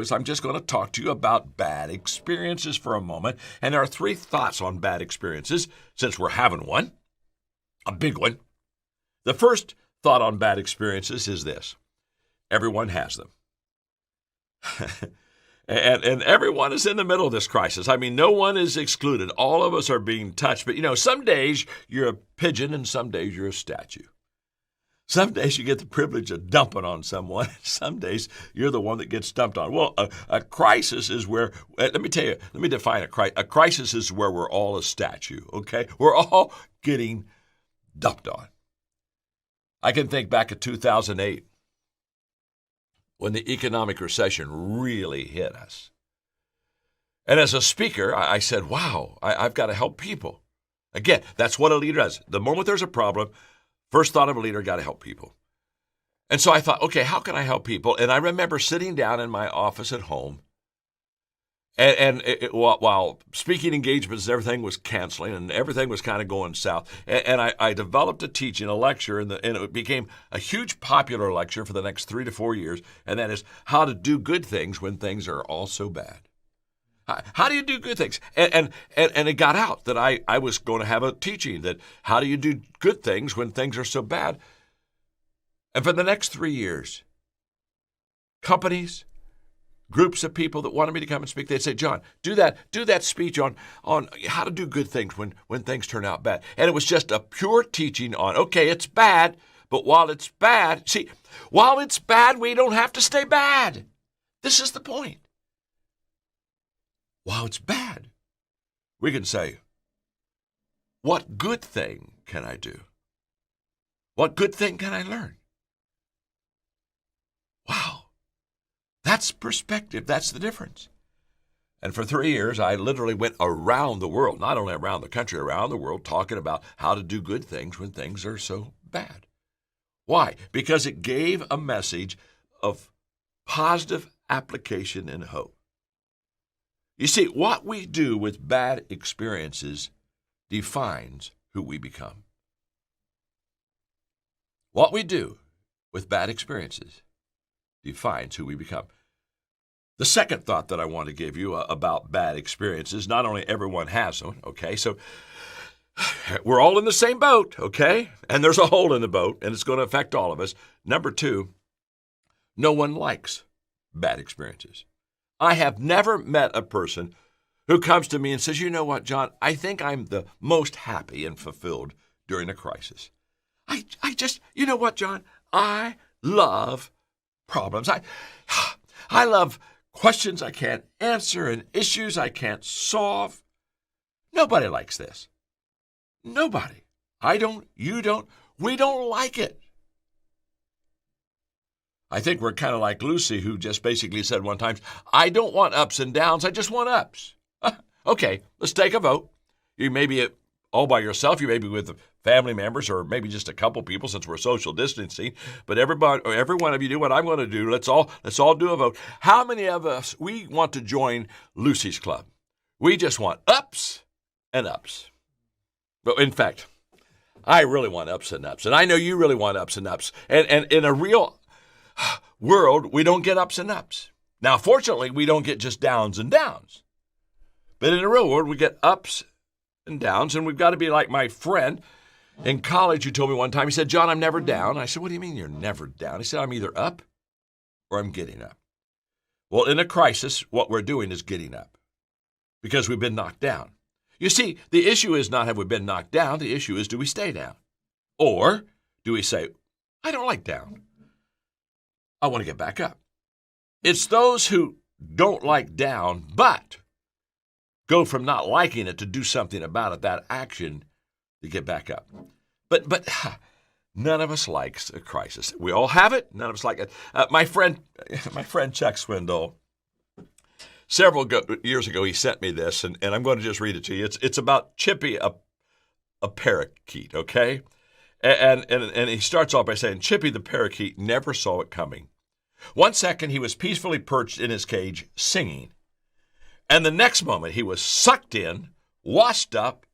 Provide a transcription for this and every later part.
Crisis, I'm just going to talk to you about bad experiences for a moment. And there are 3 thoughts on bad experiences, since we're having one, a big one. The first thought on bad experiences is this: everyone has them. and everyone is in the middle of this crisis. I mean, no one is excluded. All of us are being touched. But, some days you're a pigeon and some days you're a statue. Some days you get the privilege of dumping on someone. Some days you're the one that gets dumped on. Well, a crisis is where, let me define a crisis. A crisis is where we're all a statue, okay? We're all getting dumped on. I can think back at 2008 when the economic recession really hit us. And as a speaker, I said, wow, I've got to help people. Again, that's what a leader does. The moment there's a problem, first thought of a leader, got to help people. And so I thought, okay, how can I help people? And I remember sitting down in my office at home, while speaking engagements and everything was canceling and everything was kind of going south, and I developed a lecture, and it became a huge popular lecture for the next 3 to 4 years, and that is how to do good things when things are all so bad. How do you do good things? And it got out that I was going to have a teaching that how do you do good things when things are so bad? And for the next 3 years, companies, groups of people that wanted me to come and speak, they'd say, John, do that speech on how to do good things when things turn out bad. And it was just a pure teaching on, okay, it's bad, but while it's bad, we don't have to stay bad. This is the point. While it's bad, we can say, what good thing can I do? What good thing can I learn? Wow, that's perspective. That's the difference. And for 3 years, I literally went around the world, not only around the country, around the world, talking about how to do good things when things are so bad. Why? Because it gave a message of positive application and hope. You see, what we do with bad experiences defines who we become. What we do with bad experiences defines who we become. The second thought that I want to give you about bad experiences, not only everyone has them, okay, so we're all in the same boat, okay, and there's a hole in the boat, and it's going to affect all of us. Number 2, no one likes bad experiences. I have never met a person who comes to me and says, you know what, John, I think I'm the most happy and fulfilled during a crisis. I just, you know what, John, I love problems. I love questions I can't answer and issues I can't solve. Nobody likes this. Nobody. I don't, you don't, we don't like it. I think we're kind of like Lucy, who just basically said one time, I don't want ups and downs, I just want ups. Okay, let's take a vote. You may be all by yourself, you may be with family members, or maybe just a couple people since we're social distancing, but every one of you do what I'm going to do. Let's all do a vote. How many of us, we want to join Lucy's club? We just want ups and ups. But in fact, I really want ups and ups, and I know you really want ups and ups. And in a real world, we don't get ups and ups. Now, fortunately, we don't get just downs and downs. But in the real world, we get ups and downs, and we've got to be like my friend in college who told me one time, he said, John, I'm never down. I said, what do you mean you're never down? He said, I'm either up or I'm getting up. Well, in a crisis, what we're doing is getting up because we've been knocked down. You see, the issue is not have we been knocked down. The issue is, do we stay down? Or do we say, I don't like down. I want to get back up. It's those who don't like down, but go from not liking it to do something about it, that action, to get back up. But none of us likes a crisis. We all have it. None of us like it. My friend Chuck Swindoll, several years ago, he sent me this, and I'm going to just read it to you. It's about Chippy, a parakeet, okay? And he starts off by saying, Chippy the parakeet never saw it coming. One second, he was peacefully perched in his cage singing. And the next moment, he was sucked in, washed up,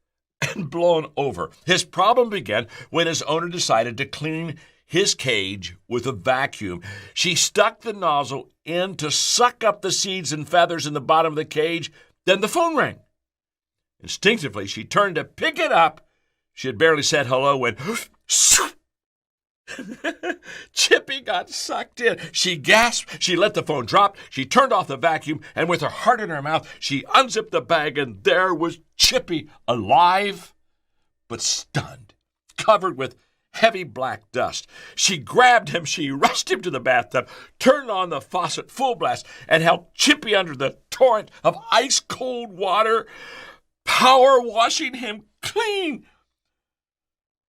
and blown over. His problem began when his owner decided to clean his cage with a vacuum. She stuck the nozzle in to suck up the seeds and feathers in the bottom of the cage. Then the phone rang. Instinctively, she turned to pick it up. She had barely said hello when Chippy got sucked in. She gasped. She let the phone drop. She turned off the vacuum, and with her heart in her mouth, she unzipped the bag, and there was Chippy, alive but stunned, covered with heavy black dust. She grabbed him. She rushed him to the bathtub, turned on the faucet full blast, and held Chippy under the torrent of ice-cold water, power washing him clean.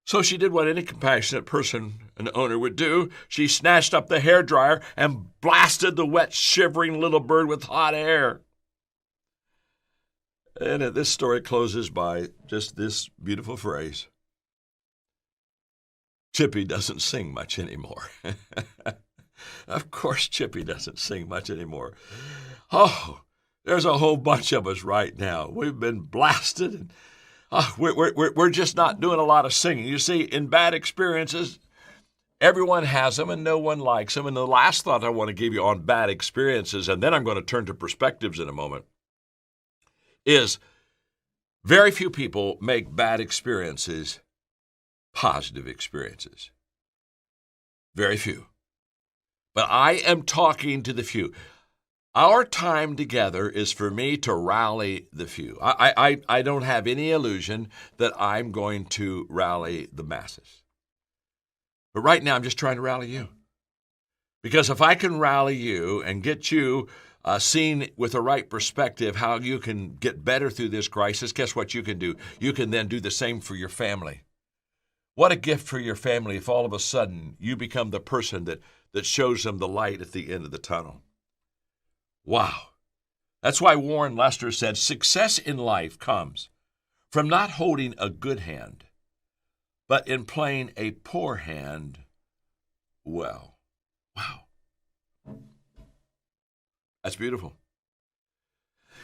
So she did what any compassionate person, an owner, would do. She snatched up the hairdryer and blasted the wet, shivering little bird with hot air. And this story closes by just this beautiful phrase. Chippy doesn't sing much anymore. Of course, Chippy doesn't sing much anymore. Oh, there's a whole bunch of us right now. We've been blasted, and we're just not doing a lot of singing. You see, in bad experiences, everyone has them and no one likes them. And the last thought I want to give you on bad experiences, and then I'm going to turn to perspectives in a moment, is very few people make bad experiences positive experiences. Very few. But I am talking to the few. Our time together is for me to rally the few. I don't have any illusion that I'm going to rally the masses. But right now, I'm just trying to rally you. Because if I can rally you and get you seen with the right perspective how you can get better through this crisis, guess what you can do? You can then do the same for your family. What a gift for your family if all of a sudden you become the person that shows them the light at the end of the tunnel. Wow. That's why Warren Lester said, success in life comes from not holding a good hand, but in playing a poor hand well. Wow. That's beautiful.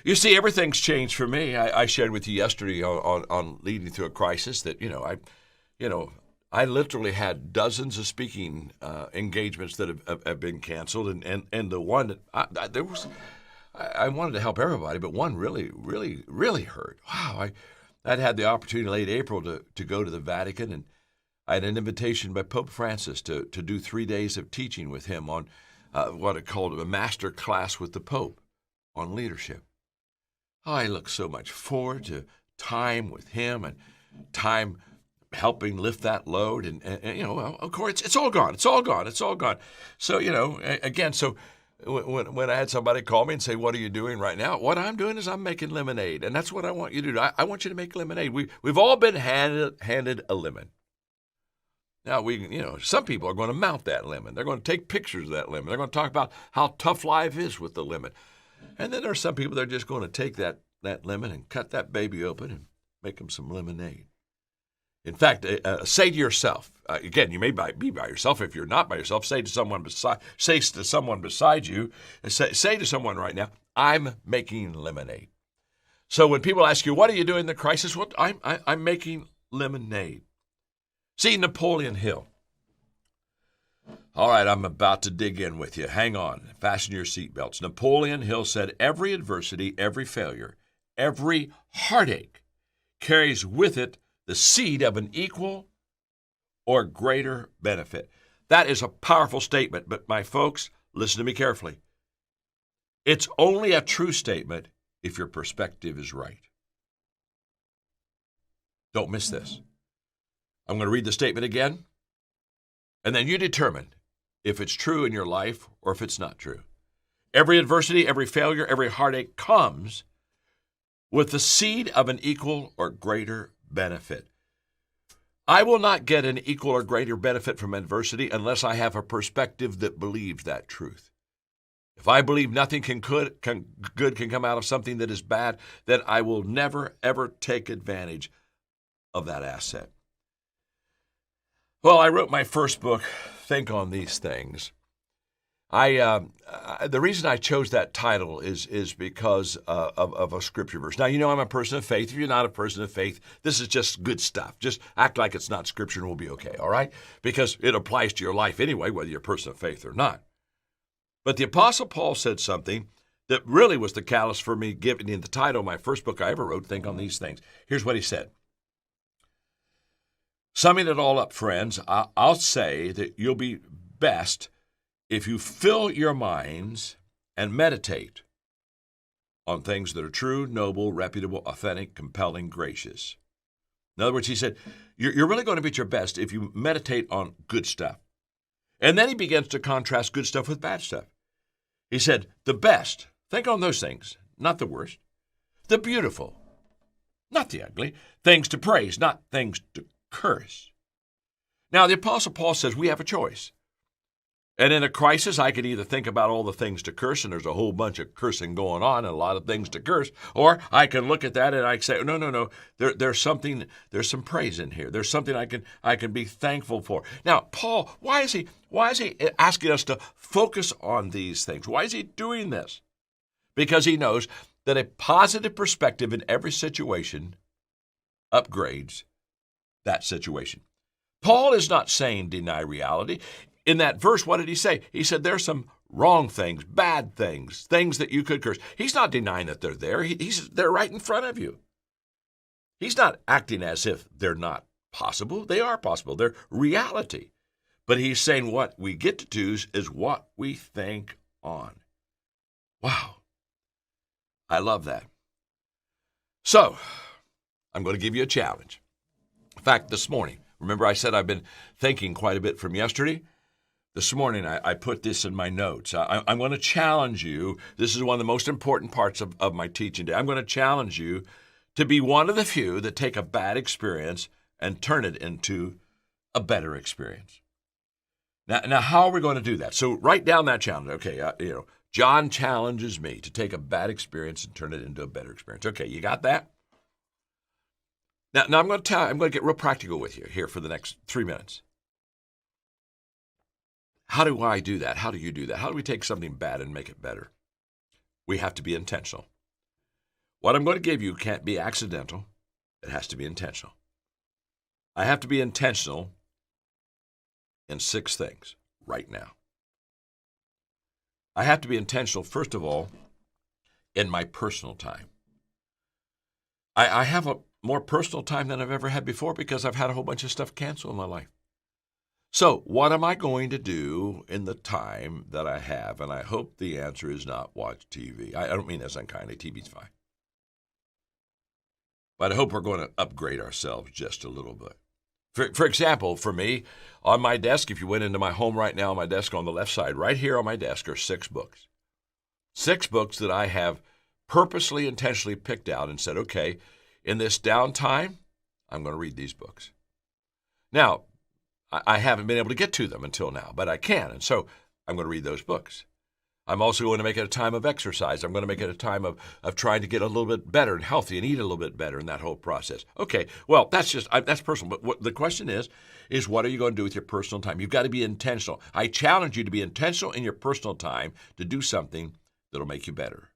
You see, everything's changed for me. I shared with you yesterday on leading through a crisis that, I literally had dozens of speaking engagements that have been canceled, and the one that I wanted to help everybody, but one really hurt. Wow, I'd had the opportunity late April to go to the Vatican, and I had an invitation by Pope Francis to do 3 days of teaching with him on what I called a master class with the Pope on leadership. I look so much forward to time with him and time helping lift that load. And of course, it's all gone. It's all gone. It's all gone. So, again, so when I had somebody call me and say, what are you doing right now? What I'm doing is I'm making lemonade. And that's what I want you to do. I want you to make lemonade. We've all been handed a lemon. Now, some people are going to mount that lemon. They're going to take pictures of that lemon. They're going to talk about how tough life is with the lemon. And then there are some people that are just going to take that lemon and cut that baby open and make them some lemonade. In fact, say to yourself, again, you may be by yourself. If you're not by yourself, say to someone beside you, say to someone right now, I'm making lemonade. So when people ask you, what are you doing in the crisis? Well, I'm making lemonade. See, Napoleon Hill. All right, I'm about to dig in with you. Hang on. Fasten your seatbelts. Napoleon Hill said, every adversity, every failure, every heartache carries with it the seed of an equal or greater benefit. That is a powerful statement, but my folks, listen to me carefully. It's only a true statement if your perspective is right. Don't miss this. I'm going to read the statement again, and then you determine if it's true in your life or if it's not true. Every adversity, every failure, every heartache comes with the seed of an equal or greater benefit. I will not get an equal or greater benefit from adversity unless I have a perspective that believes that truth. If I believe nothing good can come out of something that is bad, then I will never, ever take advantage of that asset. Well, I wrote my first book, Think on These Things. The reason I chose that title is because of a scripture verse. Now, you know I'm a person of faith. If you're not a person of faith, this is just good stuff. Just act like it's not scripture and we'll be okay, all right? Because it applies to your life anyway, whether you're a person of faith or not. But the Apostle Paul said something that really was the catalyst for me giving the title of my first book I ever wrote, Think on These Things. Here's what he said. Summing it all up, friends, I'll say that you'll be best if you fill your minds and meditate on things that are true, noble, reputable, authentic, compelling, gracious. In other words, he said, you're really going to be at your best if you meditate on good stuff. And then he begins to contrast good stuff with bad stuff. He said, the best, think on those things, not the worst. The beautiful, not the ugly. Things to praise, not things to curse. Now, the Apostle Paul says we have a choice. And in a crisis, I could either think about all the things to curse, and there's a whole bunch of cursing going on and a lot of things to curse, or I can look at that and I can say, no, there's some praise in here. There's something I can be thankful for. Now, Paul, why is he asking us to focus on these things? Why is he doing this? Because he knows that a positive perspective in every situation upgrades that situation. Paul is not saying deny reality. In that verse, what did he say? He said there's some wrong things, bad things, things that you could curse. He's not denying that they're there. They're right in front of you. He's not acting as if they're not possible. They are possible. They're reality. But he's saying what we get to choose is what we think on. Wow. I love that. So, I'm going to give you a challenge. In fact, this morning, remember I said I've been thinking quite a bit from yesterday? This morning, I put this in my notes. I'm going to challenge you. This is one of the most important parts of my teaching today. I'm going to challenge you to be one of the few that take a bad experience and turn it into a better experience. Now, how are we going to do that? So write down that challenge. Okay, John challenges me to take a bad experience and turn it into a better experience. Okay, you got that? Now I'm going to get real practical with you here for the next 3 minutes. How do I do that? How do you do that? How do we take something bad and make it better? We have to be intentional. What I'm going to give you can't be accidental. It has to be intentional. I have to be intentional in 6 things right now. I have to be intentional, first of all, in my personal time. I have a more personal time than I've ever had before because I've had a whole bunch of stuff canceled in my life. So what am I going to do in the time that I have? And I hope the answer is not watch TV. I don't mean this unkindly. TV's fine. But I hope we're going to upgrade ourselves just a little bit. For example, for me, on my desk, if you went into my home right now, on my desk on the left side, right here on my desk are 6 books. 6 books that I have purposely, intentionally picked out and said, okay, in this downtime, I'm going to read these books. Now, I haven't been able to get to them until now, but I can, and so I'm going to read those books. I'm also going to make it a time of exercise. I'm going to make it a time of trying to get a little bit better and healthy and eat a little bit better in that whole process. Okay, well, that's personal. But what the question is what are you going to do with your personal time? You've got to be intentional. I challenge you to be intentional in your personal time to do something that'll make you better.